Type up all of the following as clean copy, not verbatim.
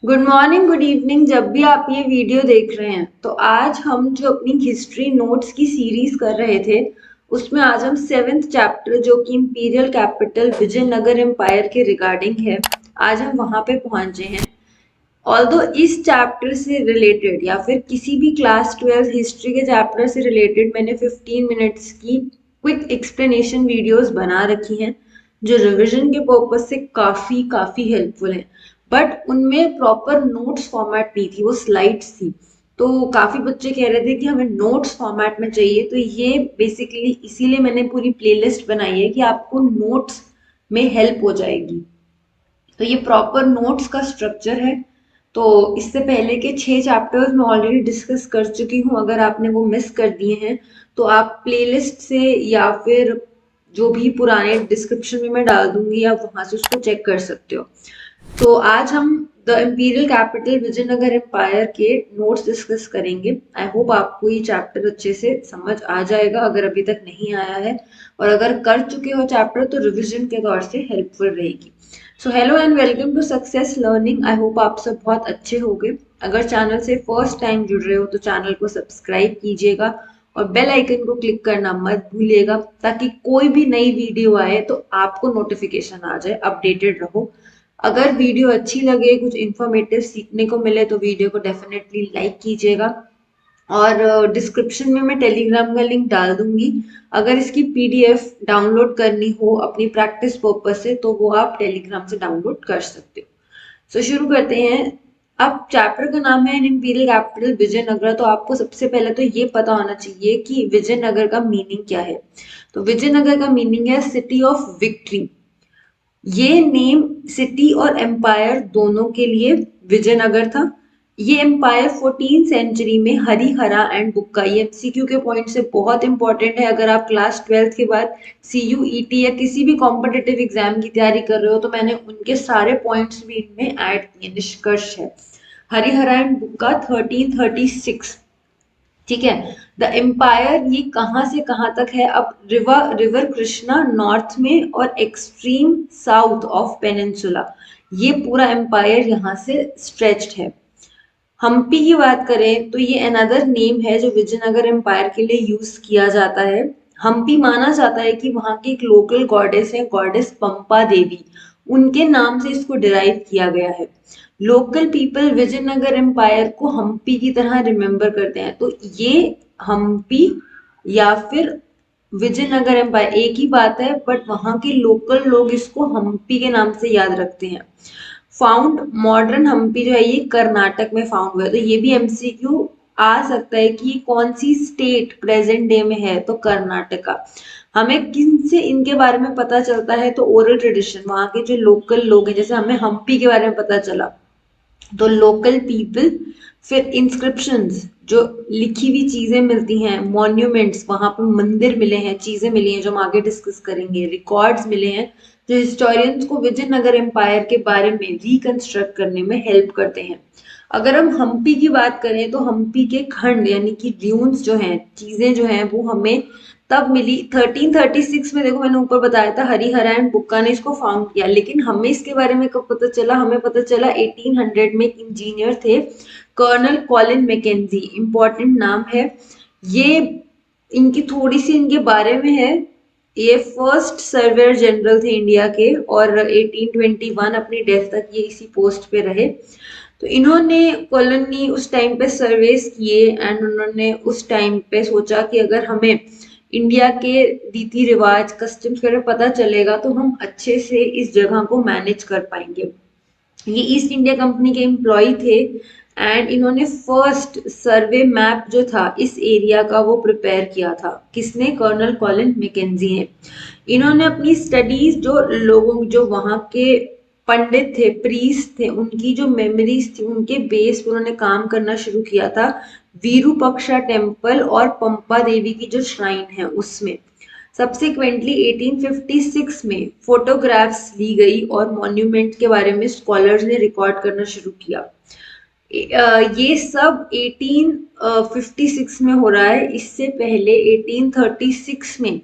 Good morning, good evening. जब भी आप ये वीडियो देख रहे हैं तो आज हम जो अपनी हिस्ट्री नोट्स की सीरीज कर रहे थे उसमें आज हम सेवेंथ चैप्टर जो कि इंपीरियल कैपिटल विजयनगर एम्पायर के रिगार्डिंग है, आज हम वहां पे पहुंचे हैं। ऑल्दो इस चैप्टर से रिलेटेड या फिर किसी भी क्लास 12 हिस्ट्री के चैप्टर से रिलेटेड मैंने 15 मिनट्स की क्विक एक्सप्लेनेशन वीडियोस बना रखी हैं जो रिवीजन के पर्पज से काफी काफी हेल्पफुल है। बट उनमें प्रॉपर नोट्स फॉर्मेट नहीं थी, वो स्लाइड्स थी। तो काफी बच्चे कह रहे थे कि हमें नोट्स फॉर्मेट में चाहिए, तो ये बेसिकली इसीलिए मैंने पूरी प्लेलिस्ट बनाई है कि आपको नोट्स में हेल्प हो जाएगी। तो ये प्रॉपर नोट्स का स्ट्रक्चर है। तो इससे पहले के 6 चैप्टर्स मैं ऑलरेडी डिस्कस कर चुकी हूँ। अगर आपने वो मिस कर दिए हैं तो आप प्लेलिस्ट से या फिर जो भी पुराने डिस्क्रिप्शन में मैं डाल दूंगी, आप वहां से उसको चेक कर सकते हो। तो आज हम the imperial capital Vijayanagar empire के नोट्स डिस्कस करेंगे। आई होप आपको ये चैप्टर अच्छे से समझ आ जाएगा अगर अभी तक नहीं आया है, और अगर कर चुके हो चैप्टर तो रिवीजन के तौर से हेल्पफुल रहेगी। So hello and welcome to success learning. I hope आप सब बहुत अच्छे होंगे। अगर चैनल से फर्स्ट टाइम जुड़ रहे हो तो चैनल को सब्सक्राइब कीजिएगा और बेल आइकन को क्लिक करना मत भूलिएगा, ताकि कोई भी नई वीडियो आए तो आपको नोटिफिकेशन आ जाए, अपडेटेड रहो। अगर वीडियो अच्छी लगे, कुछ इन्फॉर्मेटिव सीखने को मिले तो वीडियो को डेफिनेटली लाइक कीजिएगा। और डिस्क्रिप्शन में मैं टेलीग्राम का लिंक डाल दूंगी। अगर इसकी पीडीएफ डाउनलोड करनी हो अपनी प्रैक्टिस पर्पज से तो वो आप टेलीग्राम से डाउनलोड कर सकते हो। सो शुरू करते हैं। अब चैप्टर का नाम है इंपीरियल कैपिटल विजयनगर। तो आपको सबसे पहले तो ये पता होना चाहिए कि विजयनगर का मीनिंग क्या है। तो विजयनगर का मीनिंग है सिटी ऑफ विक्ट्री। ये नेम सिटी और एम्पायर दोनों के लिए विजयनगर था। ये एम्पायर 14 सेंचुरी में हरिहरा एंड बुक्का, ये एमसीक्यू के पॉइंट से बहुत इंपॉर्टेंट है। अगर आप क्लास 12 के बाद सीयूईटी या किसी भी कॉम्पिटिटिव एग्जाम की तैयारी कर रहे हो तो मैंने उनके सारे पॉइंट्स भी इनमें ऐड किए। निष्कर्ष है हरिहरा एंड बुक्का 1336। ठीक है। द एम्पायर ये कहाँ से कहाँ तक है? अब रिवर रिवर कृष्णा नॉर्थ में और एक्सट्रीम साउथ ऑफ पेनिनसुला, ये पूरा एम्पायर यहाँ से स्ट्रेच्ड है। हम्पी की बात करें तो ये अनदर नेम है जो विजयनगर एम्पायर के लिए यूज किया जाता है। हम्पी माना जाता है कि वहां की एक लोकल गॉडेस है, गॉडेस पंपा देवी, उनके नाम से इसको डिराइव किया गया है। लोकल पीपल विजयनगर एम्पायर को हम्पी की तरह रिमेम्बर करते हैं। तो ये हम्पी या फिर विजयनगर एम्पायर एक ही बात है, बट वहां के लोकल लोग इसको हम्पी के नाम से याद रखते हैं। फाउंड मॉडर्न हम्पी जो है ये कर्नाटक में फाउंड हुआ है। तो ये भी एमसीक्यू आ सकता है कि कौन सी स्टेट प्रेजेंट डे में है, तो कर्नाटका। हमें किन से इनके बारे में पता चलता है? तो ओरल ट्रेडिशन, वहां के जो लोकल लोग हैं, जैसे हमें हम्पी के बारे में पता चला तो लोकल पीपल। फिर इंस्क्रिप्शंस, जो लिखी हुई चीजें मिलती हैं, मॉन्यूमेंट्स, वहां पर मंदिर मिले हैं, चीजें मिली हैं जो हम आगे डिस्कस करेंगे, रिकॉर्ड्स मिले हैं जो हिस्टोरियंस को विजयनगर एम्पायर के बारे में रिकंस्ट्रक्ट करने में हेल्प करते हैं। अगर हम हम्पी की बात करें तो हम्पी के खंड यानी कि ड्यून्स जो हैं, चीजें जो हैं, वो हमें तब मिली 1336 में। देखो मैंने ऊपर बताया था हरिहरा एंड बुक्का ने इसको फाउंड किया, लेकिन हमें इसके बारे में कब पता चला? हमें पता चला 1800 में। एक इंजीनियर थे कर्नल कॉलिन मैकेंजी, इंपॉर्टेंट नाम है ये। इनकी थोड़ी सी इनके बारे में है। ये फर्स्ट सर्वेयर जनरल थे इंडिया के, और 1821 अपनी डेथ तक ये इसी पोस्ट पे रहे। तो इन्होंने कॉलोनी उस टाइम पे सर्वेस किए एंड उन्होंने उस टाइम पे सोचा कि अगर हमें इंडिया के रीति रिवाज कस्टम्स वगैरह पता चलेगा तो हम अच्छे से इस जगह को मैनेज कर पाएंगे। ये ईस्ट इंडिया कंपनी के एम्प्लॉय थे एंड इन्होंने फर्स्ट सर्वे मैप जो था इस एरिया का वो प्रिपेयर किया था। किसने? कर्नल कॉलिन मैकेंजी ने। इन्होंने अपनी स्टडीज जो लोगों, जो वहां के पंडित थे, प्रीस्ट थे, उनकी जो मेमोरीज थी उनके बेस पर उन्होंने काम करना शुरू किया था। वीरूपक्षा टेम्पल और पंपा देवी की जो श्राइन है उसमें। सब्सिक्वेंटली 1856 में फोटोग्राफ्स ली गई और मॉन्यूमेंट के बारे में स्कॉलर्स ने रिकॉर्ड करना शुरू किया। ये सब 1856 में हो रहा है। इससे पहले 1836 में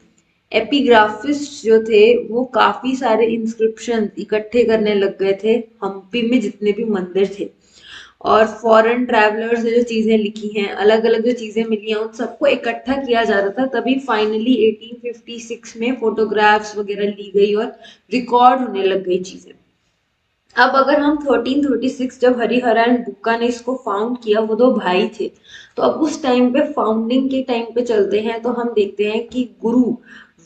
एपिग्राफिस्ट जो थे वो काफी सारे इंस्क्रिप्शन इकट्ठे करने लग गए थे हम्पी में जितने भी मंदिर थे। और फॉरेन ट्रैवलर्स ने जो चीजें लिखी हैं, अलग अलग जो चीजें मिली हैं, उन सबको इकट्ठा किया जाता था, तभी फाइनली 1856 में फोटोग्राफ्स वगैरह ली गई और रिकॉर्ड होने लग गई चीजें। अब अगर हम 1336 जब हरिहरन बुक्का ने इसको फाउंड किया, वो दो भाई थे, तो अब उस टाइम पे फाउंडिंग के टाइम पे चलते हैं तो हम देखते हैं कि गुरु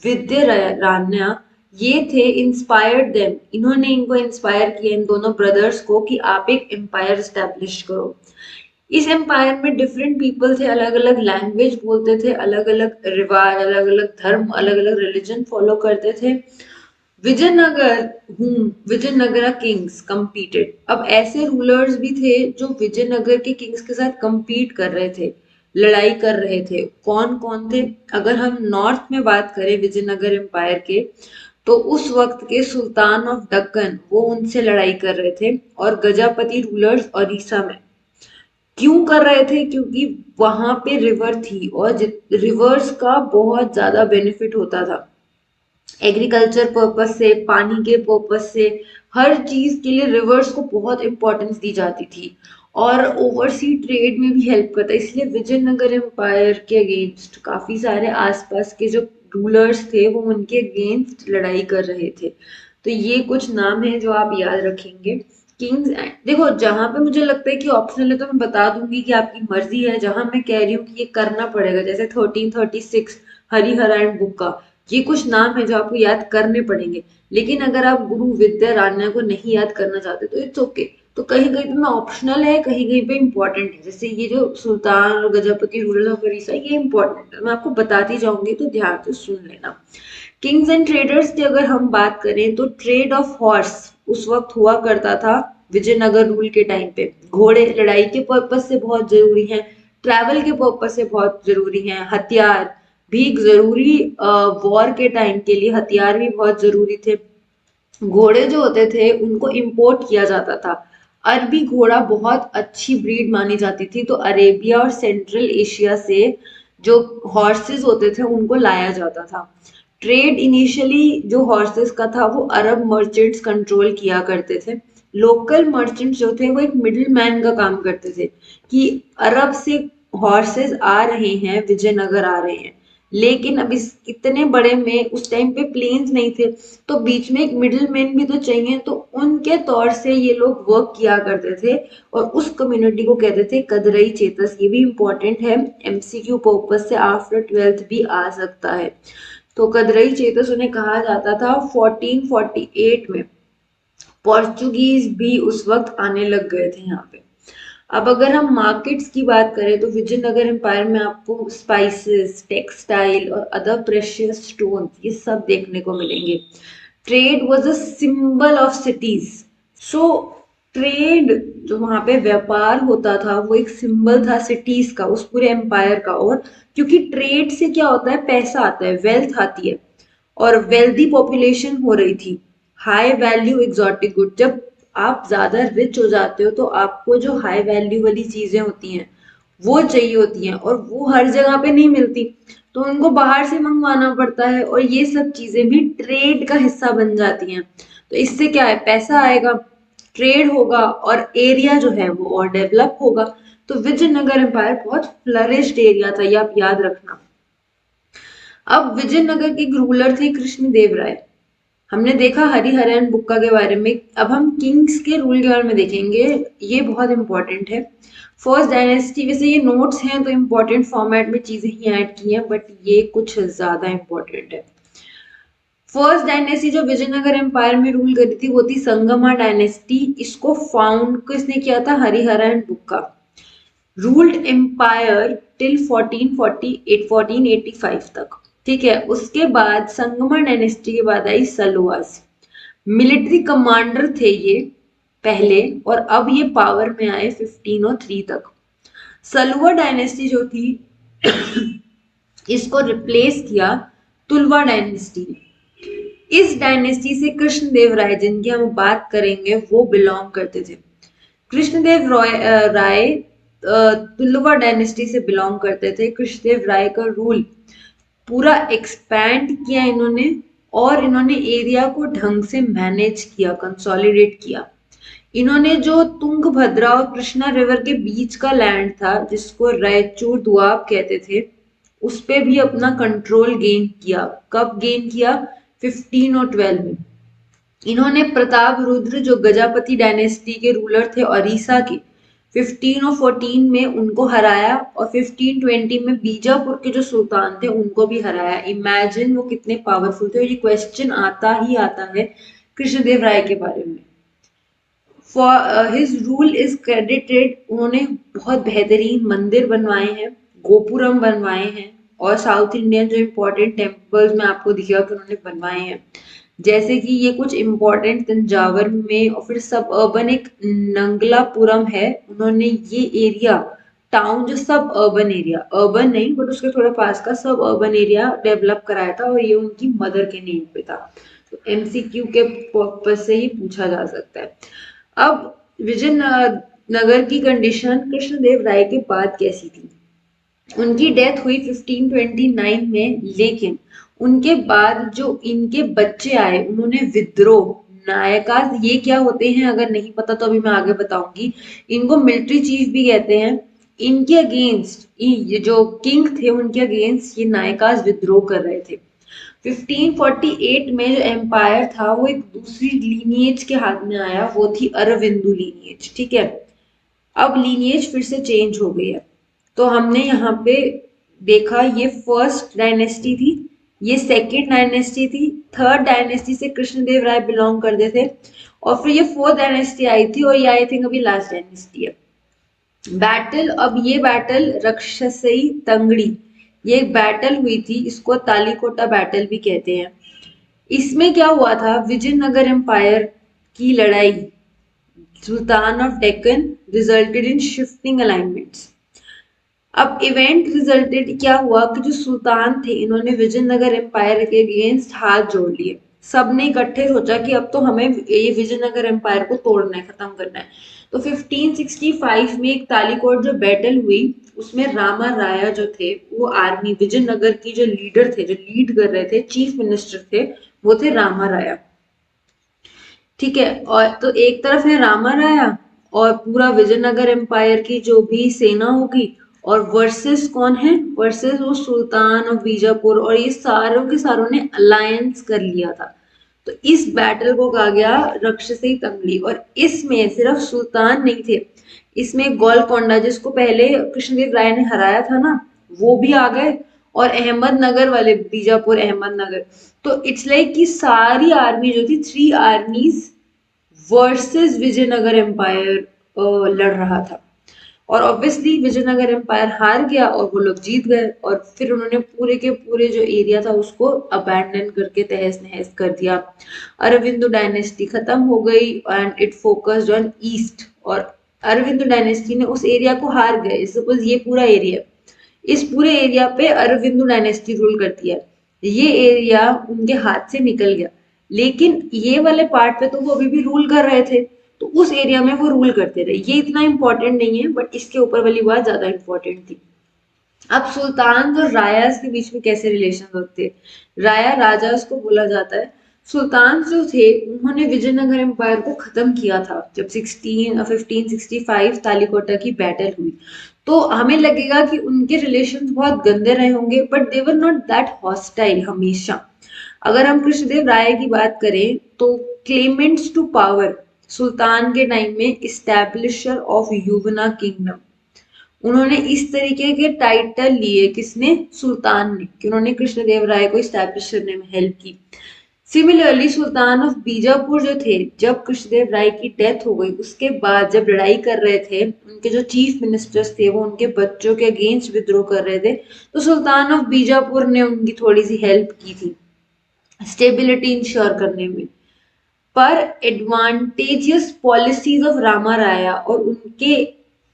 विद्यारण्य ये थे, इंस्पायर्ड देम, इन्होंने इनको इंस्पायर किया इन दोनों ब्रदर्स को कि आप एक एम्पायर स्टैब्लिश करो। इस एम्पायर में डिफरेंट पीपल थे, अलग अलग लैंग्वेज बोलते थे, अलग अलग रिवाज, अलग अलग धर्म, अलग अलग रिलीजन फॉलो करते थे। विजयनगर विजयनगरा किंग्स कम्पीटेड, अब ऐसे रूलर्स भी थे जो विजयनगर के किंग्स के साथ कम्पीट कर रहे थे, लड़ाई कर रहे थे। कौन कौन थे? अगर हम नॉर्थ में बात करें विजयनगर एम्पायर के, तो उस वक्त के सुल्तान ऑफ दक्कन वो उनसे लड़ाई कर रहे थे। और गजापति रूलर्स ओडिशा में क्यों कर रहे थे? क्योंकि वहां पे रिवर थी और रिवर्स का बहुत ज्यादा बेनिफिट होता था, एग्रीकल्चर पर्पस से, पानी के पर्पस से, हर चीज के लिए रिवर्स को बहुत इंपॉर्टेंस दी जाती थी। और ओवरसी ट्रेड में भी हेल्प करता है, इसलिए विजयनगर एम्पायर के अगेंस्ट काफी सारे आसपास के जो रूलर्स थे वो उनके अगेंस्ट लड़ाई कर रहे थे। तो ये कुछ नाम है जो आप याद रखेंगे। किंग्स एंड देखो, जहां पे मुझे लगता है कि ऑप्शनल है तो मैं बता दूंगी कि आपकी मर्जी है, जहां मैं कह रही हूँ कि ये करना पड़ेगा, जैसे 1336 हरिहर एंड बुक्का, ये कुछ नाम है जो आपको याद करने पड़ेंगे। लेकिन अगर आप गुरु विद्यारण्य को नहीं याद करना चाहते तो इट्स ओके, तो कहीं कहीं पे ऑप्शनल है, कहीं कहीं पे इंपॉर्टेंट है। जैसे ये जो सुल्तान और गजपति रूलर ऑफ उड़ीसा, ये इंपॉर्टेंट है, मैं आपको बताती जाऊंगी तो ध्यान से सुन लेना। किंग्स एंड ट्रेडर्स की अगर हम बात करें तो ट्रेड ऑफ हॉर्स उस वक्त हुआ करता था विजयनगर रूल के टाइम पे। घोड़े लड़ाई के पर्पज से बहुत जरूरी हैं, ट्रैवल के पर्पज से बहुत जरूरी हैं, हथियार भी जरूरी, वॉर के टाइम के लिए हथियार भी बहुत जरूरी थे। घोड़े जो होते थे उनको इंपोर्ट किया जाता था। अरबी घोड़ा बहुत अच्छी ब्रीड मानी जाती थी, तो अरेबिया और सेंट्रल एशिया से जो हॉर्सेस होते थे उनको लाया जाता था। ट्रेड इनिशियली जो हॉर्सेस का था वो अरब मर्चेंट्स कंट्रोल किया करते थे। लोकल मर्चेंट्स जो थे वो एक मिडिल मैन का काम करते थे कि अरब से हॉर्सेस आ रहे हैं, विजयनगर आ रहे हैं, लेकिन अब इस इतने बड़े में उस टाइम पे प्लेन्स नहीं थे, तो बीच में एक मिडिल मैन भी तो चाहिए, तो उनके तौर से ये लोग वर्क किया करते थे। और उस कम्युनिटी को कहते थे कदरई चेतस। ये भी इंपॉर्टेंट है, एमसीक्यू पर्पस से आफ्टर 12th भी आ सकता है। तो कदरई चेतस उन्हें कहा जाता था। 1448 में पोर्चुगीज भी उस वक्त आने लग गए थे यहाँ पे। अब अगर हम मार्केट्स की बात करें तो विजयनगर एम्पायर में आपको स्पाइसेस, टेक्सटाइल और अदर प्रेशियस स्टोन ये सब देखने को मिलेंगे। Trade was a symbol of cities. So trade जो वहां पे व्यापार होता था वो एक सिंबल था सिटीज का, उस पूरे एम्पायर का। और क्योंकि ट्रेड से क्या होता है, पैसा आता है, वेल्थ आती है, और वेल्दी पॉपुलेशन हो रही थी। हाई वैल्यू एग्जॉटिक गुड, जब आप ज्यादा रिच हो जाते हो तो आपको जो हाई वैल्यू वाली चीजें होती हैं वो चाहिए होती हैं, और वो हर जगह पे नहीं मिलती, तो उनको बाहर से मंगवाना पड़ता है, और ये सब चीजें भी ट्रेड का हिस्सा बन जाती हैं। तो इससे क्या है, पैसा आएगा, ट्रेड होगा, और एरिया जो है वो और डेवलप होगा। तो विजयनगर एम्पायर बहुत फ्लरिश्ड एरिया था, ये आप याद रखना। अब विजयनगर के रूलर थे कृष्णदेव राय। हमने देखा हरिहरन बुक्का के बारे में, अब हम किंग्स के रूल के बारे में देखेंगे, ये बहुत इंपॉर्टेंट है। फर्स्ट डायनेस्टी, वैसे ये नोट्स हैं तो इंपॉर्टेंट फॉर्मेट में चीजें ही ऐड की हैं, बट ये कुछ ज्यादा इंपॉर्टेंट है। फर्स्ट डायनेस्टी जो विजयनगर एम्पायर में रूल करी थी वो थी संगमा डायनेस्टी। इसको फाउंड किसने किया था? हरिहरन बुक्का। रूल्ड एम्पायर टिल 1448 1485 तक। ठीक है, उसके बाद संगमा डायनेस्टी के बाद आई सलवास। मिलिट्री कमांडर थे ये पहले, और अब ये पावर में आए 1503 तक। सलवा डायनेस्टी जो थी इसको रिप्लेस किया तुलवा डायनेस्टी ने। इस डायनेस्टी से कृष्णदेव राय, जिनकी हम बात करेंगे, वो बिलोंग करते थे। कृष्णदेव राय तुलवा डायनेस्टी से बिलोंग करते थे। कृष्णदेव राय का रूल पूरा एक्सपैंड किया इन्होंने, और इन्होंने एरिया को ढंग से मैनेज किया, कंसोलिडेट किया। इन्होंने जो तुंगभद्रा और कृष्णा रिवर के बीच का लैंड था, जिसको रायचूर दुआब कहते थे, उस पे भी अपना कंट्रोल गेन किया। कब गेन किया? 15 और 12 में। इन्होंने प्रताप रुद्र जो गजापति डायनेस्टी के रूलर थे ओडिशा के, 15 और 14 में उनको हराया, और 1520 में बीजापुर के जो सुल्तान थे उनको भी हराया। इमेजिन वो कितने पावरफुल थे। ये क्वेश्चन आता ही आता है कृष्णदेव राय के बारे में। For his rule is credited, उन्होंने बहुत बेहतरीन मंदिर बनवाए हैं, गोपुरम बनवाए हैं, और साउथ इंडियन जो इम्पोर्टेंट टेम्पल्स में आपको दिखेगा कि उन्होंने बनवाए हैं, जैसे कि ये कुछ इम्पोर्टेंट तंजावर में, और फिर सब अर्बन एक नंगलापुरम है। उन्होंने ये एरिया, टाउन जो सब अर्बन एरिया, अर्बन नहीं बट उसके थोड़ा पास का सब अर्बन एरिया डेवलप कराया था, और ये उनकी मदर के नेम पे था। तो एमसीक्यू के पर्पज से ही पूछा जा सकता है। अब विजयनगर की कंडीशन कृष्णदेव राय के बाद कैसी थी? उनकी डेथ हुई 1529 में, लेकिन उनके बाद जो इनके बच्चे आए उन्होंने विद्रोह, नायकाज ये क्या होते हैं अगर नहीं पता तो अभी मैं आगे बताऊंगी। इनको मिलिट्री चीफ भी कहते हैं। इनके अगेंस्ट ये जो किंग थे उनके अगेंस्ट ये नायकाज विद्रोह कर रहे थे। 1548 में जो एम्पायर था वो एक दूसरी लीनिएज के हाथ में आया, वो थी अरविंदु लीनिएज। ठीक है, अब लीनिएज फिर से चेंज हो गई है। तो हमने यहाँ पे देखा ये फर्स्ट डायनेस्टी थी, ये सेकेंड डायनेस्टी थी, थर्ड डायनेस्टी से कृष्णदेव राय बिलोंग करते थे, और फिर ये फोर्थ डायनेस्टी आई थी, और ये आई थिंक अभी लास्ट डायनेस्टी है। बैटल, अब ये बैटल रक्षसई तंगड़ी, ये एक बैटल हुई थी, इसको तालीकोटा बैटल भी कहते हैं। इसमें क्या हुआ था? विजयनगर एम्पायर की लड़ाई, sultan of Deccan resulted in shifting alignments. अब इवेंट रिजल्टेड क्या हुआ कि जो सुल्तान थे इन्होंने विजयनगर एम्पायर के अगेंस्ट हाथ जोड़ लिए। सबने इकट्ठे सोचा कि अब तो हमें ये विजयनगर एम्पायर को तोड़ना है, खत्म करना है। तो 1565 में एक तालीकोट जो बैटल हुई, उसमें रामा राया जो थे वो आर्मी विजयनगर की जो लीडर थे, जो लीड कर रहे थे, चीफ मिनिस्टर थे, वो थे रामा राया। ठीक है, और तो एक तरफ है रामा राया और पूरा विजयनगर एम्पायर की जो भी सेना होगी, और वर्सेस कौन है? वर्सेस वो सुल्तान ऑफ बीजापुर, और ये सारों के सारों ने अलायंस कर लिया था। तो इस बैटल को कहा गया रक्षसी तंगली, और इसमें सिर्फ सुल्तान नहीं थे, इसमें गोलकोंडा जिसको पहले कृष्णदेव राय ने हराया था ना, वो भी आ गए, और अहमदनगर वाले, बीजापुर अहमदनगर। तो इट्स लाइक कि सारी आर्मी जो थी, 3 आर्मीज वर्सेस विजयनगर एम्पायर लड़ रहा था, और ऑब्वियसली विजयनगर एम्पायर हार गया और वो लोग जीत गए, और फिर उन्होंने पूरे के पूरे जो एरिया था उसको अबैंडन करके तहस नहस कर दिया। अरविंदो डायनेस्टी खत्म हो गई and it focused on east, और अरविंदो डायनेस्टी ने उस एरिया को हार गए। सपोज ये पूरा एरिया, इस पूरे एरिया पे अरविंदो डायनेस्टी रूल करती है, ये एरिया उनके हाथ से निकल गया, लेकिन ये वाले पार्ट पे तो वो अभी भी रूल कर रहे थे, तो उस एरिया में वो रूल करते रहे। ये इतना इंपॉर्टेंट नहीं है, बट इसके ऊपर वाली बात ज्यादा इंपॉर्टेंट थी। अब सुल्तान और रायास के बीच में कैसे रिलेशन होते? राया राजा को बोला जाता है। सुल्तान जो थे उन्होंने विजयनगर एम्पायर को खत्म किया था जब 1565 तालीकोटा की बैटल हुई। तो हमें लगेगा कि उनके रिलेशन बहुत गंदे रहे होंगे, but they were not that hostile हमेशा। अगर हम कृष्णदेव राय की बात करें तो क्लेमेंट्स टू पावर, सुल्तान के टाइम में इस्टेब्लिशर ऑफ युवना किंगडम, उन्होंने इस तरीके के टाइटल लिए, किसने? सुल्तान ने, कि उन्होंने कृष्णदेव राय को इस्टेब्लिश करने में हेल्प की। सिमिलरली सुल्तान ऑफ बीजापुर जो थे, जब कृष्णदेव राय की डेथ हो गई उसके बाद जब लड़ाई कर रहे थे, उनके जो चीफ मिनिस्टर्स थे वो उनके बच्चों के अगेंस्ट विद्रोह कर रहे थे, तो सुल्तान ऑफ बीजापुर ने उनकी थोड़ी सी हेल्प की थी स्टेबिलिटी इंश्योर करने में। पर एडवांटेजियस पॉलिसीज ऑफ रामा राया, और उनके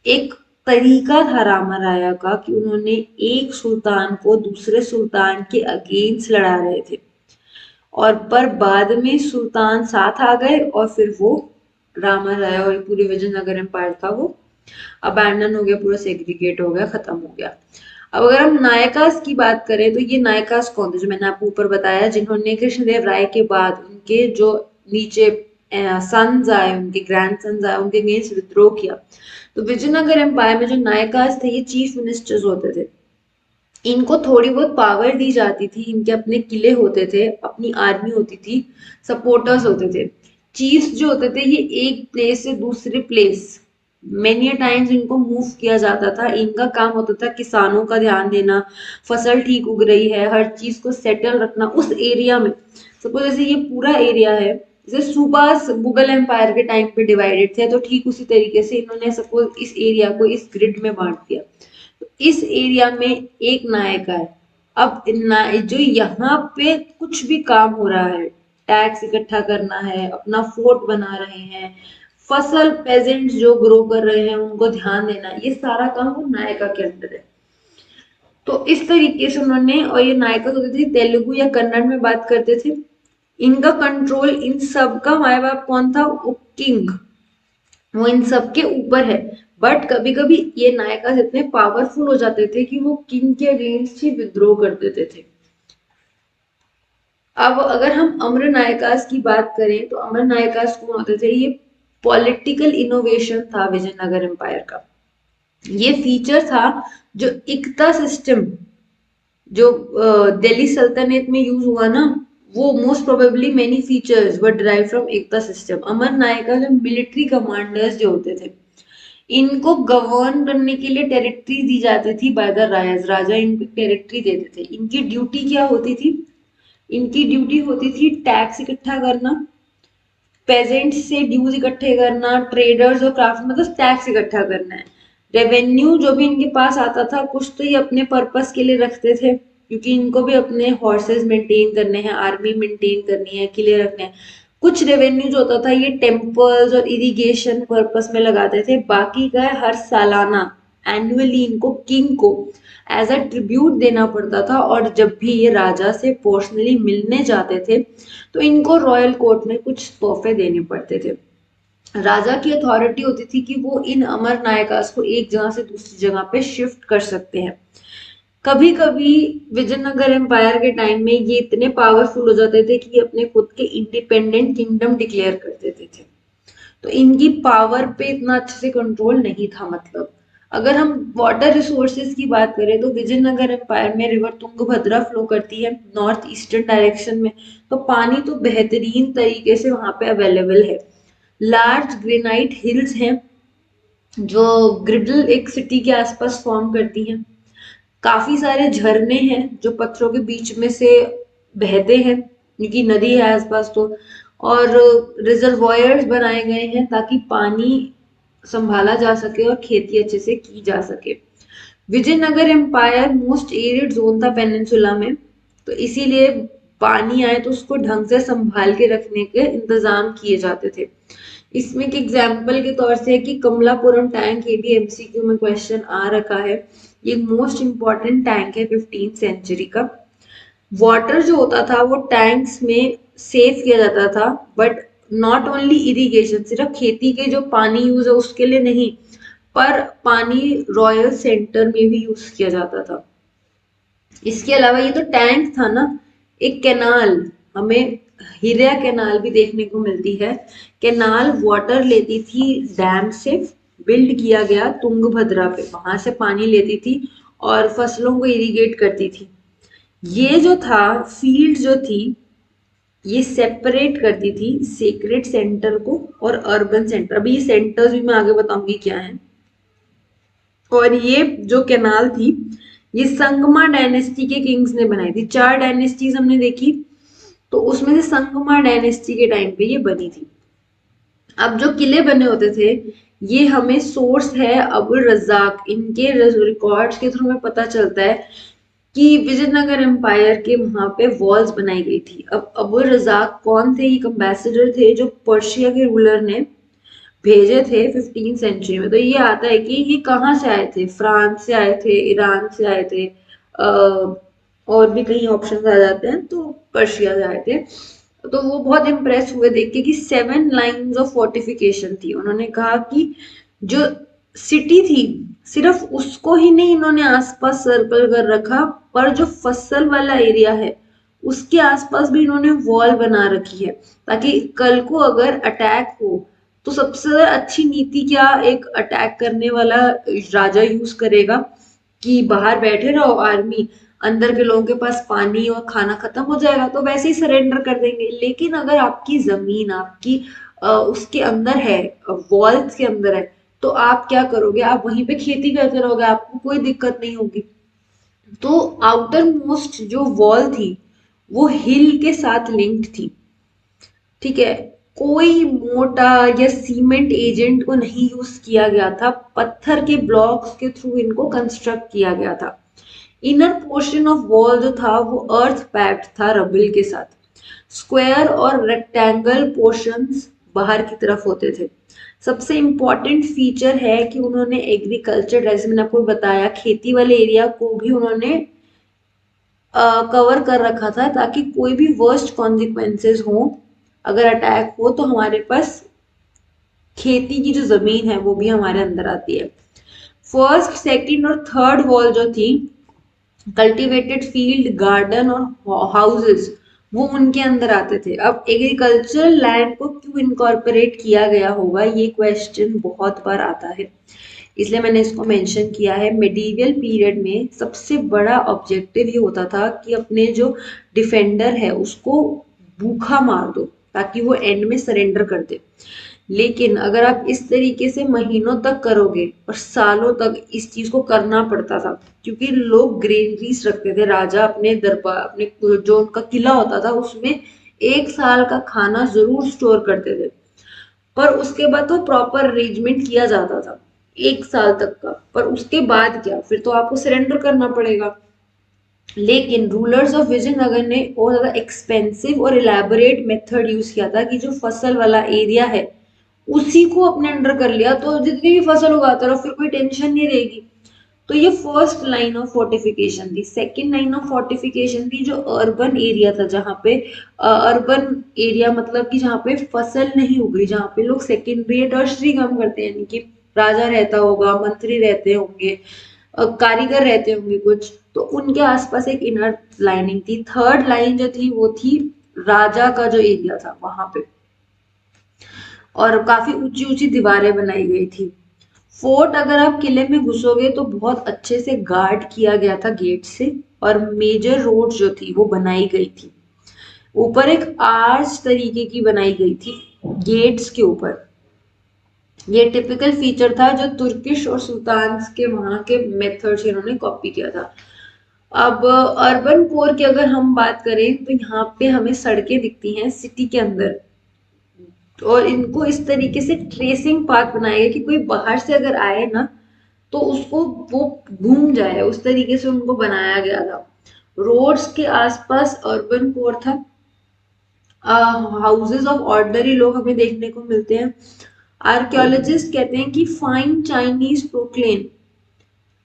एक तरीका था रामा राया का कि उन्होंने एक सुल्तान को दूसरे सुल्तान के अगेंस्ट लड़ा रहे थे, और पर बाद में सुल्तान साथ आ गए, और फिर वो रामा राया और पूरे विजयनगर एम्पायर था वो अबैंडन हो गया, पूरा सेग्रीगेट हो गया, खत्म हो गया। अब अगर हम नायकास की बात करें तो ये नायकास कौन थे, जो मैंने आपको ऊपर बताया, जिन्होंने कृष्णदेव राय के बाद उनके जो नीचे सन्स आए, उनके ग्रैंड सन्स आए, उनके अगेंस्ट विद्रोह किया। तो विजयनगर एम्पायर में जो नायकास थे ये चीफ मिनिस्टर्स होते थे। इनको थोड़ी बहुत पावर दी जाती थी, इनके अपने किले होते थे, अपनी आर्मी होती थी, सपोर्टर्स होते थे। चीफ्स जो होते थे ये एक प्लेस से दूसरे प्लेस मेनी टाइम्स इनको मूव किया जाता था। इनका काम होता था किसानों का ध्यान देना, फसल ठीक उग रही है, हर चीज को सेटल रखना उस एरिया में। सपोज जैसे ये पूरा एरिया है, जैसे सूबास मुगल एम्पायर के टाइम पे डिवाइडेड थे, तो ठीक उसी तरीके से इन्होंने सपोज इस एरिया को इस ग्रिड में बांट दिया। तो इस एरिया में एक नायक है। अब जो यहाँ पे कुछ भी काम हो रहा है, टैक्स इकट्ठा करना है, अपना फोर्ट बना रहे हैं, फसल पेजेंट्स जो ग्रो कर रहे हैं उनको ध्यान देना, ये सारा काम वो नायका के अंदर है। तो इस तरीके से उन्होंने, और ये नायका होते थे तेलुगु या कन्नड़ में बात करते थे। इनका कंट्रोल, इन सब का माए बाप कौन था, वो किंग, वो इन सब के ऊपर है। बट कभी कभी ये नायका इतने पावरफुल हो जाते थे कि वो किंग के अगेंस्ट ही विद्रोह कर देते थे। अब अगर हम अमर नायकास की बात करें तो अमर नायकास कौन होते थे, ये पॉलिटिकल इनोवेशन था विजयनगर एम्पायर का। ये फीचर था जो इक्ता सिस्टम, जो दिल्ली सल्तनत में यूज हुआ ना, वो most probably many features were derived from Iqta system. Amara Nayaka जो मिलिट्री कमांडर्स जो होते थे, इनको गवर्न करने के लिए टेरिटरी दी जाती थी बाय द रायज, राजा इनको टेरिटरी देते थे। इनकी ड्यूटी क्या होती थी, इनकी ड्यूटी होती थी टैक्स इकट्ठा करना, पेजेंट्स से ड्यूज इकट्ठे करना, ट्रेडर्स और क्राफ्ट मतलब टैक्स इकट्ठा करना है। रेवेन्यू जो भी इनके पास आता था कुछ तो ये अपने पर्पस के लिए रखते थे, क्योंकि इनको भी अपने हॉर्सेस मेंटेन करने हैं, आर्मी मेंटेन करनी है, किले रखने हैं। कुछ रेवेन्यू जो होता था ये टेम्पल्स और इरिगेशन पर्पस में लगाते थे। बाकी का हर सालाना एनुअली इनको किंग को एज अ ट्रिब्यूट देना पड़ता था। और जब भी ये राजा से पर्सनली मिलने जाते थे तो इनको रॉयल कोर्ट में कुछ तोहफे देने पड़ते थे। राजा की अथॉरिटी होती थी कि वो इन अमर नायकास को एक जगह से दूसरी जगह पे शिफ्ट कर सकते हैं। कभी कभी विजयनगर एम्पायर के टाइम में ये इतने पावरफुल हो जाते थे कि ये अपने खुद के इंडिपेंडेंट किंगडम डिक्लेयर कर देते थे। तो इनकी पावर पे इतना अच्छे से कंट्रोल नहीं था। मतलब अगर हम वाटर रिसोर्सेज की बात करें तो विजयनगर एम्पायर में रिवर तुंगभद्रा फ्लो करती है नॉर्थ ईस्टर्न डायरेक्शन में। तो पानी तो बेहतरीन तरीके से वहां पे अवेलेबल है। लार्ज ग्रेनाइट हिल्स हैं जो ग्रिडल एक सिटी के आसपास फॉर्म करती हैं। काफी सारे झरने हैं जो पत्थरों के बीच में से बहते हैं, क्योंकि नदी है आसपास। तो और रिजर्वॉयर्स बनाए गए हैं ताकि पानी संभाला जा सके और खेती अच्छे से की जा सके। Vijayanagar empire most arid zone था पेनिनसुला में, तो इसीलिए पानी आए तो उसको ढंग से संभाल के रखने के इंतजाम किए जाते थे। इसमें एक एग्जाम्पल के तौर से है कि कमलापुरम टैंक, ये भी एमसीक्यू में क्वेश्चन आ रखा है। ये मोस्ट इंपॉर्टेंट टैंक है 15th सेंचुरी का। वाटर जो होता था वो टैंक्स में सेव किया जाता था, बट नॉट ओनली इरिगेशन, सिर्फ खेती के जो पानी यूज है उसके लिए नहीं, पर पानी रॉयल सेंटर में भी यूज किया जाता था। इसके अलावा ये तो टैंक था ना, एक कैनाल, हमें हिरिया कैनाल भी देखने को मिलती है। कैनाल वाटर लेती थी डैम से, बिल्ड किया गया तुंगभद्रा पे, वहां से पानी लेती थी और फसलों को इरिगेट करती थी। ये जो था फील्ड जो थी, ये सेपरेट करती थी सेक्रेट सेंटर को और अर्बन सेंटर। अभी ये सेंटर्स भी मैं आगे बताऊंगी क्या है। और ये जो कैनाल थी ये संगमा डायनेस्टी के किंग्स ने बनाई थी। 4 डायनेस्टीज हमने देखी, तो उसमें से संगमा डायनेस्टी के टाइम पे ये बनी थी। अब जो किले बने होते थे, ये हमें सोर्स है अबुल रज्जाक, इनके रिकॉर्ड्स के थ्रू में पता चलता है कि विजयनगर एम्पायर के वहां पे वॉल्स बनाई गई थी। अब अबुल रजाक कौन थे, ये एम्बेसडर थे जो पर्शिया के रूलर ने भेजे थे 15th सेंचुरी में। तो ये आता है कि ये कहाँ से आए थे, फ्रांस से आए थे, ईरान से आए थे, और भी कई ऑप्शन आ जाते हैं, तो पर्शिया से आए थे। तो वो बहुत इम्प्रेस हुए देख के कि 7 लाइन्स ऑफ फोर्टिफिकेशन थी। उन्होंने कहा कि जो सिटी थी सिर्फ उसको ही नहीं इन्होंने आसपास सर्कल कर रखा, पर जो फसल वाला एरिया है उसके आसपास भी इन्होंने वॉल बना रखी है, ताकि कल को अगर अटैक हो तो सबसे ज्यादा अच्छी नीति क्या एक अटैक करने वाला राजा यूज करेगा कि बाहर बैठे रहो आर्मी, अंदर के लोगों के पास पानी और खाना खत्म हो जाएगा तो वैसे ही सरेंडर कर देंगे। लेकिन अगर आपकी जमीन आपकी उसके अंदर है, वॉल्स के अंदर है, तो आप क्या करोगे, आप वहीं पे खेती करते रहोगे, आपको कोई दिक्कत नहीं होगी। तो आउटर मोस्ट जो वॉल थी वो हिल के साथ लिंक्ड थी, ठीक है। कोई मोटा या सीमेंट एजेंट को नहीं यूज किया गया था, पत्थर के ब्लॉक्स के थ्रू इनको कंस्ट्रक्ट किया गया था। इनर पोर्शन ऑफ वॉल जो था वो अर्थ पैक्ड था रबिल के साथ। स्क्वायर और रेक्टेंगल पोर्शंस बाहर की तरफ होते थे। सबसे इम्पोर्टेंट फीचर है कि उन्होंने एग्रीकल्चर, जैसे मैंने आपको बताया, खेती वाले एरिया को भी उन्होंने कवर कर रखा था, ताकि कोई भी वर्स्ट कॉन्सिक्वेंसेस हो, अगर अटैक हो तो हमारे पास खेती की जो जमीन है वो भी हमारे अंदर आती है। फर्स्ट, सेकंड और थर्ड वॉल जो थी, कल्टीवेटेड फील्ड, गार्डन और हाउसेस, वो उनके अंदर आते थे। अब एग्रीकल्चरल लैंड को क्यों इनकॉर्पोरेट किया गया होगा, ये क्वेश्चन बहुत बार आता है, इसलिए मैंने इसको मेंशन किया है। मेडिवियल पीरियड में सबसे बड़ा ऑब्जेक्टिव ये होता था कि अपने जो डिफेंडर है उसको भूखा मार दो ताकि वो एंड में सरेंडर कर दे। लेकिन अगर आप इस तरीके से महीनों तक करोगे, और सालों तक इस चीज को करना पड़ता था, क्योंकि लोग ग्रेनरीज रखते थे, राजा अपने दरबार, अपने जो उनका किला होता था उसमें एक साल का खाना जरूर स्टोर करते थे। पर उसके बाद तो प्रॉपर अरेंजमेंट किया जाता था एक साल तक का, पर उसके बाद क्या, फिर तो आपको सरेंडर करना पड़ेगा। लेकिन रूलर्स ऑफ विजयनगर ने और ज्यादा एक्सपेंसिव और इलेबोरेट मेथड यूज किया था कि जो फसल वाला एरिया है उसी को अपने अंडर कर लिया, तो जितनी भी फसल उगाता रहो फिर कोई टेंशन नहीं रहेगी। तो ये फर्स्ट लाइन ऑफ फोर्टिफिकेशन थी। सेकंड लाइन ऑफ फोर्टिफिकेशन थी जो अर्बन एरिया था, जहाँ पे अर्बन एरिया मतलब कि जहाँ पे फसल नहीं उग रही, जहाँ पे लोग सेकेंडरी या टर्शरी काम करते हैं, यानी कि राजा रहता होगा, मंत्री रहते होंगे, कारीगर रहते होंगे कुछ, तो उनके आसपास एक इनर लाइनिंग थी। थर्ड लाइन जो थी वो थी राजा का जो एरिया था वहां पे, और काफी ऊंची ऊंची दीवारें बनाई गई थी। फोर्ट, अगर आप किले में घुसोगे तो बहुत अच्छे से गार्ड किया गया था गेट से, और मेजर रोड जो थी वो बनाई गई थी। ऊपर एक आर्च तरीके की बनाई गई थी गेट्स के ऊपर। ये टिपिकल फीचर था जो तुर्किश और सुल्तान के वहां के मेथड से इन्होंने कॉपी किया था। अब अर्बन कोर की अगर हम बात करें तो यहाँ पे हमें सड़कें दिखती हैं सिटी के अंदर, और इनको इस तरीके से ट्रेसिंग पाथ बनाया गया कि कोई बाहर से अगर आए ना तो उसको वो घूम जाए, उस तरीके से उनको बनाया गया था। रोड्स के आसपास अर्बन कोर था। हाउसेज ऑफ ऑर्डनरी लोग हमें देखने को मिलते हैं। आर्कियोलॉजिस्ट कहते हैं कि fine Chinese porcelain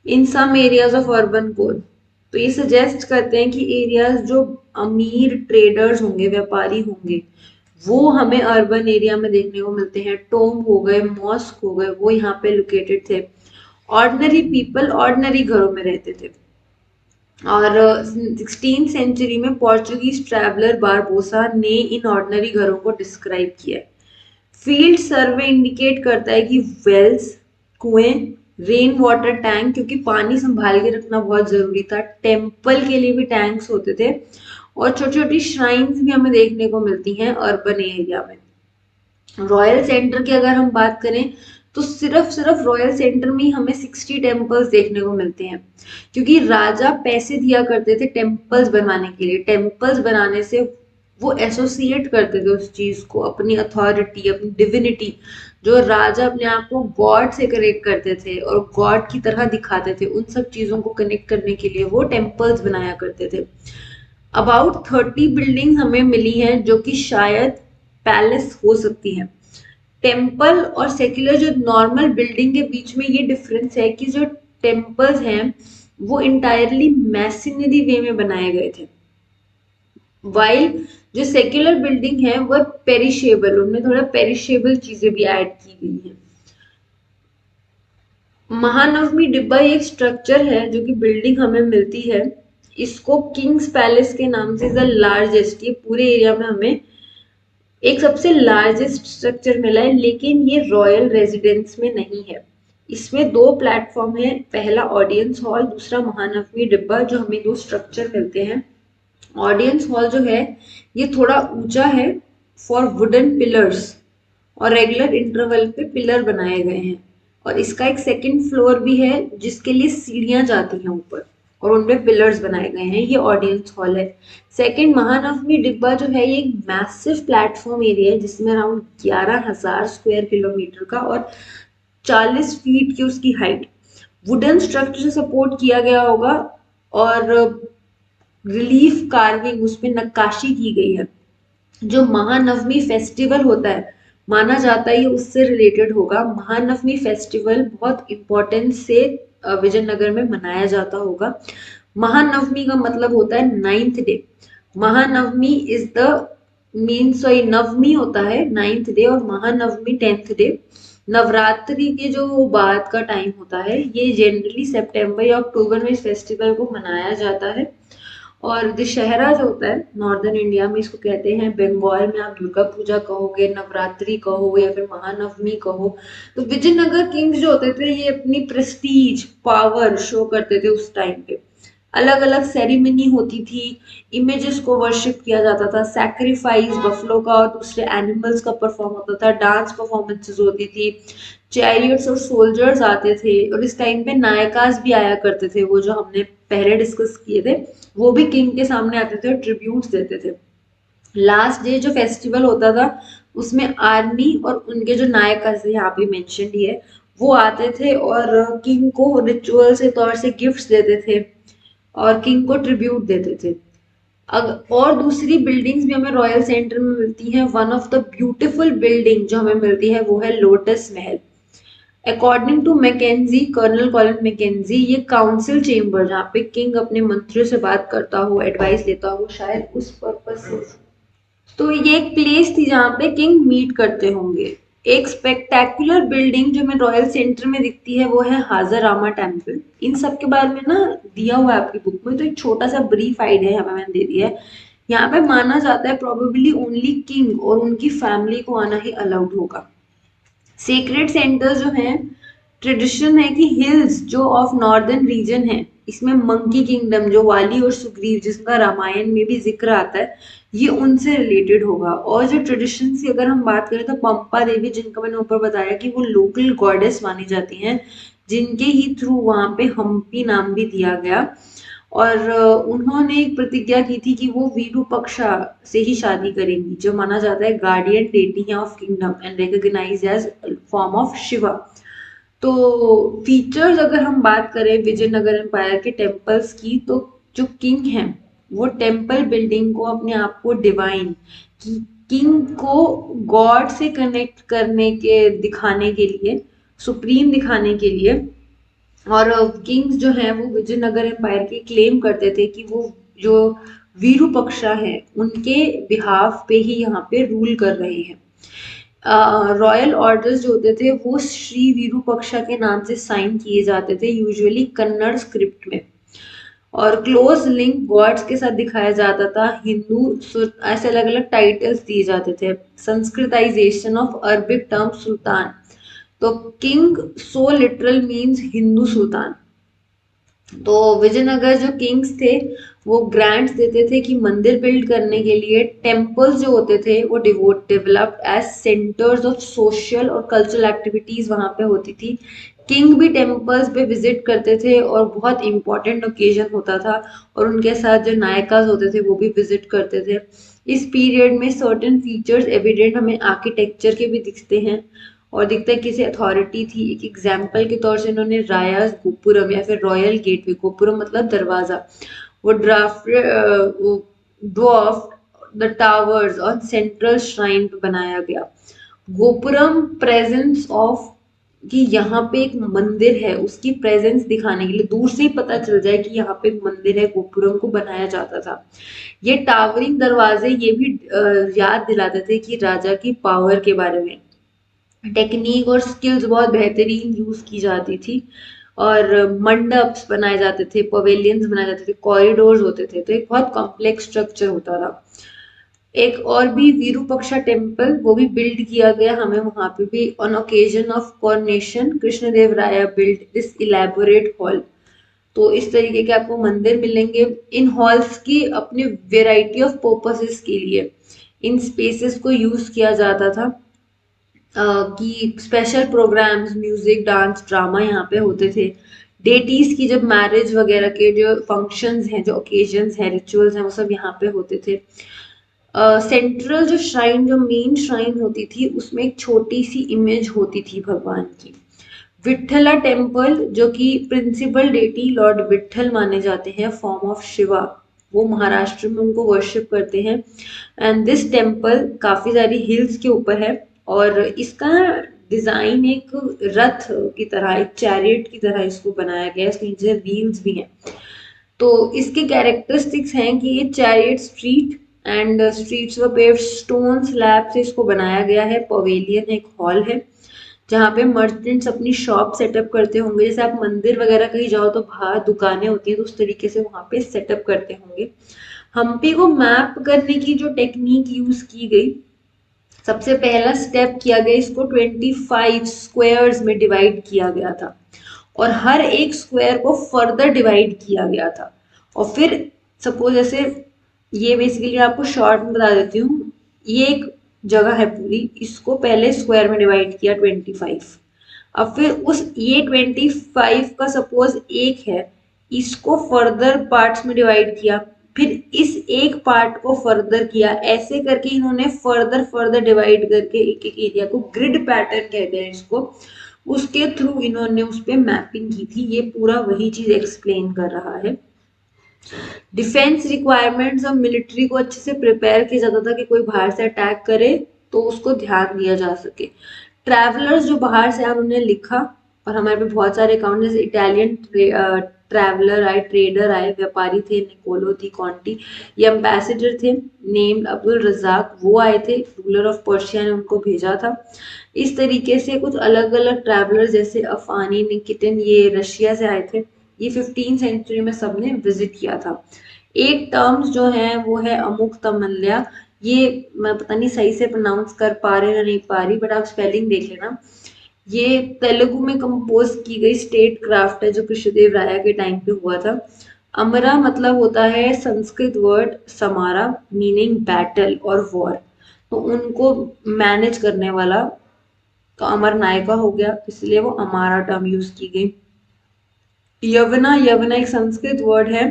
in some areas of urban core, तो ये सजेस्ट करते हैं कि एरियाज जो अमीर ट्रेडर्स होंगे, व्यापारी होंगे, वो हमें अर्बन एरिया में देखने को मिलते हैं। टोम हो गए, मॉस्क हो गए, वो यहाँ पे लोकेटेड थे। ऑर्डिनरी पीपल ऑर्डिनरी घरों में रहते थे। और 16th सेंचुरी में पोर्चुगीज ट्रैवलर बारबोसा ने इन ऑर्डिनरी घरों को डिस्क्राइब किया है। फील्ड सर्वे इंडिकेट करता है कि वेल्स, कुएं, रेन वाटर टैंक, क्योंकि पानी संभाल के रखना बहुत जरूरी था, टेम्पल के लिए भी टैंक्स होते थे, और छोटी छोटी श्राइन्स भी हमें देखने को मिलती हैं अर्बन एरिया में। रॉयल सेंटर की अगर हम बात करें तो सिर्फ सिर्फ रॉयल सेंटर में ही हमें 60 टेम्पल्स देखने को मिलते हैं, क्योंकि राजा पैसे दिया करते थे टेम्पल्स बनवाने के लिए। टेम्पल्स बनाने से वो एसोसिएट करते थे उस चीज को, अपनी अथॉरिटी, अपनी डिविनिटी, जो राजा अपने आप को गॉड से कनेक्ट करते थे और गॉड की तरह दिखाते थे, उन सब चीजों को कनेक्ट करने के लिए वो टेम्पल्स बनाया करते थे। अबाउट 30 बिल्डिंग हमें मिली हैं जो कि शायद पैलेस हो सकती हैं। टेम्पल और सेक्युलर जो नॉर्मल बिल्डिंग के बीच में ये डिफरेंस है कि जो टेम्पल्स हैं वो इंटायरली मैसिनरी वे में बनाए गए थे, वाइल जो सेक्युलर बिल्डिंग है वो पेरिशेबल, उनमें थोड़ा पेरिशेबल चीजें भी ऐड की गई हैं। महानवमी डिब्बा एक स्ट्रक्चर है जो कि बिल्डिंग हमें मिलती है। इसको किंग्स पैलेस के नाम से द लार्जेस्ट, ये पूरे एरिया में हमें एक सबसे लार्जेस्ट स्ट्रक्चर मिला है, लेकिन ये रॉयल रेजिडेंस में नहीं है। इसमें दो प्लेटफॉर्म है, पहला ऑडियंस हॉल, दूसरा महानवमी डिब्बा, जो हमें दो स्ट्रक्चर मिलते हैं। ऑडियंस हॉल जो है ये थोड़ा ऊंचा है फॉर वुडन पिलर्स, और रेगुलर इंटरवल पे पिलर बनाए गए हैं। और इसका एक सेकंड फ्लोर भी है जिसके लिए सीढ़ियां जाती हैं ऊपर, और उनमें पिलर्स बनाए गए हैं। ये ऑडियंस हॉल है। सेकंड महानवमी डिब्बा जो है ये एक मैसिव प्लेटफॉर्म एरिया है जिसमें अराउंड 11,000 स्क्वायर किलोमीटर का और 40 फीट की उसकी हाइट वुडन स्ट्रक्चर से सपोर्ट किया गया होगा, और रिलीफ कार्विंग उसमें नक्काशी की गई है। जो महानवमी फेस्टिवल होता है, माना जाता है ये उससे रिलेटेड होगा। महानवमी फेस्टिवल बहुत इम्पोर्टेंस से विजयनगर में मनाया जाता होगा। महानवमी का मतलब होता है ninth day. Mahanavami is the mean, sorry, Navami होता है नाइन्थ डे और महानवमी 10th डे। नवरात्रि के जो बाद का टाइम होता है, ये जनरली सितंबर या अक्टूबर में इस फेस्टिवल को मनाया जाता है। और दशहरा जो होता है नॉर्दर्न इंडिया में, इसको कहते हैं, बंगाल में आप दुर्गा पूजा कहोगे, नवरात्रि कहो या फिर महानवमी कहो। तो विजयनगर किंग्स जो होते थे ये अपनी प्रेस्टीज पावर शो करते थे उस टाइम पे। अलग अलग सेरेमनी होती थी, इमेजेस को वर्शिप किया जाता था, सैक्रिफाइस बफलो का और दूसरे एनिमल्स का परफॉर्म होता था, डांस परफॉर्मेंसेस होती थी, चैरियट्स और सोल्जर्स आते थे। और इस टाइम पे नायकास भी आया करते थे, वो जो हमने पहले डिस्कस किए थे, वो भी किंग के सामने आते थे और ट्रिब्यूट्स देते थे। लास्ट डे जो फेस्टिवल होता था उसमें आर्मी और उनके जो नायक यहाँ पे मेंशन ही है वो आते थे और किंग को रिचुअल के तौर से गिफ्ट्स देते थे और किंग को ट्रिब्यूट देते थे। और दूसरी बिल्डिंग्स भी हमें रॉयल सेंटर में मिलती हैं। One of the beautiful building जो हमें मिलती है वो है lotus Mahal. According to Mackenzie, colonel Colin Mackenzie, ये काउंसिल चेम्बर जहाँ पे किंग अपने मंत्रियों से बात करता हो, एडवाइस लेता हो, शायद उस पर्पज से। तो ये एक प्लेस थी जहाँ पे किंग मीट करते होंगे। एक स्पेक्टेकुलर बिल्डिंग जो हमें रॉयल सेंटर में दिखती है वो है हाजरामा टेम्पल। इन सब के बारे में ना दिया हुआ है आपकी बुक में, तो एक छोटा सा ब्रीफ आइडिया यहाँ पे मैंने दे दिया है। यहाँ पे माना जाता है प्रोबेबली ओनली किंग और उनकी फैमिली को आना ही अलाउड होगा। सेक्रेट सेंटर जो है, ट्रेडिशन है कि हिल्स जो ऑफ नॉर्दर्न रीजन है, इसमें मंकी किंगडम जो वाली और सुग्रीव जिसका रामायण में भी जिक्र आता है, ये उनसे रिलेटेड होगा। और जो ट्रेडिशन की अगर हम बात करें तो पंपा देवी, जिनका मैंने ऊपर बताया कि वो लोकल गॉडेस मानी जाती हैं, जिनके ही थ्रू वहां पे हम्पी नाम भी दिया गया। और उन्होंने एक प्रतिज्ञा की थी कि वो वीरूपक्षा से ही शादी करेंगी, जो माना जाता है गार्डियन डेटी है of kingdom and recognised as form of Shiva. तो फीचर्स अगर हम बात करें विजयनगर एम्पायर के टेम्पल्स की, तो जो किंग हैं वो टेम्पल बिल्डिंग को अपने आप को डिवाइन, किंग को गॉड से कनेक्ट करने के दिखाने के लिए, सुप्रीम दिखाने के लिए। और किंग्स जो हैं वो विजयनगर एम्पायर की क्लेम करते थे कि वो जो वीरूपक्षा है उनके बिहाफ पे ही यहाँ पे रूल कर रहे हैं। रॉयल ऑर्डर्स जो होते थे वो श्री विरूपक्षा के नाम से साइन किए जाते थे, यूजुअली कन्नड़ स्क्रिप्ट में। और क्लोज लिंक गॉड्स के साथ दिखाया जाता था। हिंदू ऐसे अलग अलग टाइटल्स दिए जाते थे। Sanskritization of Arabic term sultan, तो king so literal means Hindu sultan. तो विजयनगर जो किंग्स थे वो ग्रांट्स देते थे कि मंदिर बिल्ड करने के लिए। टेम्पल्स जो होते थे वो developed as centres of social और कल्चरल एक्टिविटीज वहां पे होती थी। किंग भी टेम्पल्स पे विजिट करते थे और बहुत इंपॉर्टेंट ओकेजन होता था, और उनके साथ जो नायकास होते थे वो भी विजिट करते थे। इस पीरियड में सर्टेन फीचर्स एविडेंट हमें आर्किटेक्चर के भी दिखते हैं, और दिखता है किसी अथॉरिटी थी। एक एग्जाम्पल के तौर से इन्होंने रायास गोपुरम या फिर रॉयल गेटवे, गोपुरम मतलब दरवाजा, वो dwarf the towers on central shrine पे बनाया गया। गोपुरम प्रेजेंस ऑफ, कि यहाँ पे एक मंदिर है उसकी प्रेजेंस दिखाने के लिए, दूर से ही पता चल जाए कि यहाँ पे एक मंदिर है, गोपुरम को बनाया जाता था। ये टावरिंग दरवाजे ये भी याद दिलाते थे कि राजा की पावर के बारे में। टेक्निक और स्किल्स बहुत बेहतरीन यूज की जाती थी। और मंडप्स बनाए जाते थे, पवेलियंस बनाए जाते थे, कॉरिडोर्स होते थे, तो एक बहुत कॉम्प्लेक्स स्ट्रक्चर होता था। एक और भी विरूपक्षा टेम्पल, वो भी बिल्ड किया गया हमें वहां पे भी on occasion of coronation. Krishnadeva Raya build this elaborate hall. तो इस तरीके के आपको मंदिर मिलेंगे। इन हॉल्स की अपनी वेराइटी ऑफ पर्पसेस के लिए इन स्पेसेस को यूज किया जाता था। कि special programmes, music, dance, drama यहाँ पे होते थे। डेटीज की जब मैरिज वगैरह के जो फंक्शंस हैं, जो ओकेजन्स हैं, रिचुअल्स हैं, वो सब यहाँ पे होते थे। सेंट्रल जो श्राइन, जो मेन श्राइन होती थी, उसमें एक छोटी सी इमेज होती थी भगवान की। विट्ठला टेम्पल, जो कि प्रिंसिपल डेटी लॉर्ड विट्ठल माने जाते हैं, फॉर्म ऑफ शिवा, वो महाराष्ट्र में उनको वर्शिप करते हैं। एंड दिस टेम्पल काफी सारी हिल्स के ऊपर है, और इसका डिजाइन एक रथ की तरह, एक चैरियट की तरह इसको बनाया गया है। इसके नीचे व्हील्स भी हैं। तो इसके कैरेक्टरिस्टिक्स हैं कि ये चैरियट स्ट्रीट एंड स्ट्रीट्स व पेव्ड स्टोन स्लैब से इसको बनाया गया है। पवेलियन एक हॉल है जहाँ पे मर्चेंट्स अपनी शॉप सेटअप करते होंगे। जैसे आप मंदिर वगैरह कहीं जाओ तो बाहर दुकानें होती हैं, तो उस तरीके से वहां पे सेटअप करते होंगे। हम्पी को मैप करने की जो टेक्निक यूज की गई, सबसे पहला स्टेप किया गया, इसको 25 स्क्वायर्स में डिवाइड किया गया था, और हर एक स्क्वायर को फर्दर डिवाइड किया गया था। और फिर सपोज जैसे, ये बेसिकली आपको शॉर्ट में बता देती हूँ, ये एक जगह है पूरी, इसको पहले स्क्वायर में डिवाइड किया 25। अब फिर उस ये 25 का सपोज एक है, इसको फर्दर पार्ट्स में डिवाइड किया, फिर इस एक पार्ट को फर्दर किया, ऐसे करके इन्होंने फर्दर फर्दर डिवाइड करके एक एक एरिया को, ग्रिड पैटर्न कहते हैं इसको, उसके थ्रू इन्होंने उस पर मैपिंग की थी। ये पूरा वही चीज एक्सप्लेन कर रहा है। डिफेंस रिक्वायरमेंट्स और मिलिट्री को अच्छे से प्रिपेयर किया जाता था कि कोई बाहर से अटैक करे तो उसको ध्यान दिया जा सके। ट्रैवलर्स जो बाहर से आए उन्होंने लिखा, और हमारे पे बहुत सारे अकाउंट, जैसे इटालियन ट्रैवलर आए, ट्रेडर आए, व्यापारी थे, निकोलो थी कॉन्टी, ये एम्बेसडर थे नेम्ड अब्दुल रजाक, वो आए थे, रूलर ऑफ पर्शिया ने उनको भेजा था। इस तरीके से कुछ अलग अलग ट्रैवलर्स, जैसे अफानी निकिटिन, ये रशिया से आए थे। ये 15 सेंचुरी में सबने विजिट किया था। एक टर्म्स जो है वो है अमुक्तमल्या। ये मैं पता नहीं सही से प्रोनाउंस कर पा रहे या नहीं पा रही, बट आप स्पेलिंग देख लेना। ये तेलुगु में कंपोज की गई स्टेट क्राफ्ट है जो कृष्णदेव राय के टाइम पे हुआ था। अमरा मतलब होता है संस्कृत वर्ड समारा, मीनिंग बैटल और वॉर। तो उनको मैनेज करने वाला तो अमर नायका हो गया, इसलिए वो अमारा टर्म यूज की गई। यवना, यवना एक संस्कृत वर्ड है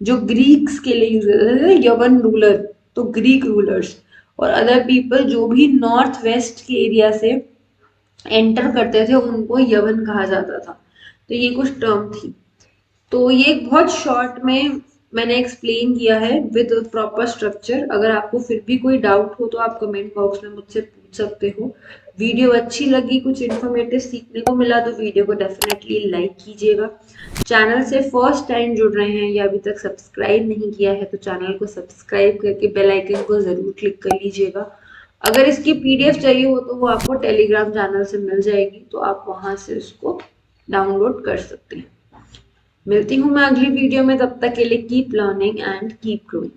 जो ग्रीक्स के लिए यूज करते थे, यवन रूलर, तो ग्रीक रूलर्स और अदर पीपल जो भी नॉर्थ वेस्ट के एरिया से एंटर करते थे उनको यवन कहा जाता था। तो ये कुछ टर्म थी। तो ये बहुत शॉर्ट में मैंने एक्सप्लेन किया है विद प्रॉपर स्ट्रक्चर। अगर आपको फिर भी कोई डाउट हो तो आप कमेंट बॉक्स में मुझसे पूछ सकते हो। वीडियो अच्छी लगी, कुछ इन्फॉर्मेटिव सीखने को मिला तो वीडियो को डेफिनेटली लाइक कीजिएगा। चैनल से फर्स्ट टाइम जुड़ रहे हैं या अभी तक सब्सक्राइब नहीं किया है तो चैनल को सब्सक्राइब करके बेल आइकन को जरूर क्लिक कर लीजिएगा। अगर इसकी पीडीएफ चाहिए हो तो वो आपको टेलीग्राम चैनल से मिल जाएगी, तो आप वहां से उसको डाउनलोड कर सकते हैं। मिलती हूँ मैं अगली वीडियो में, तब तक के लिए keep learning and keep growing.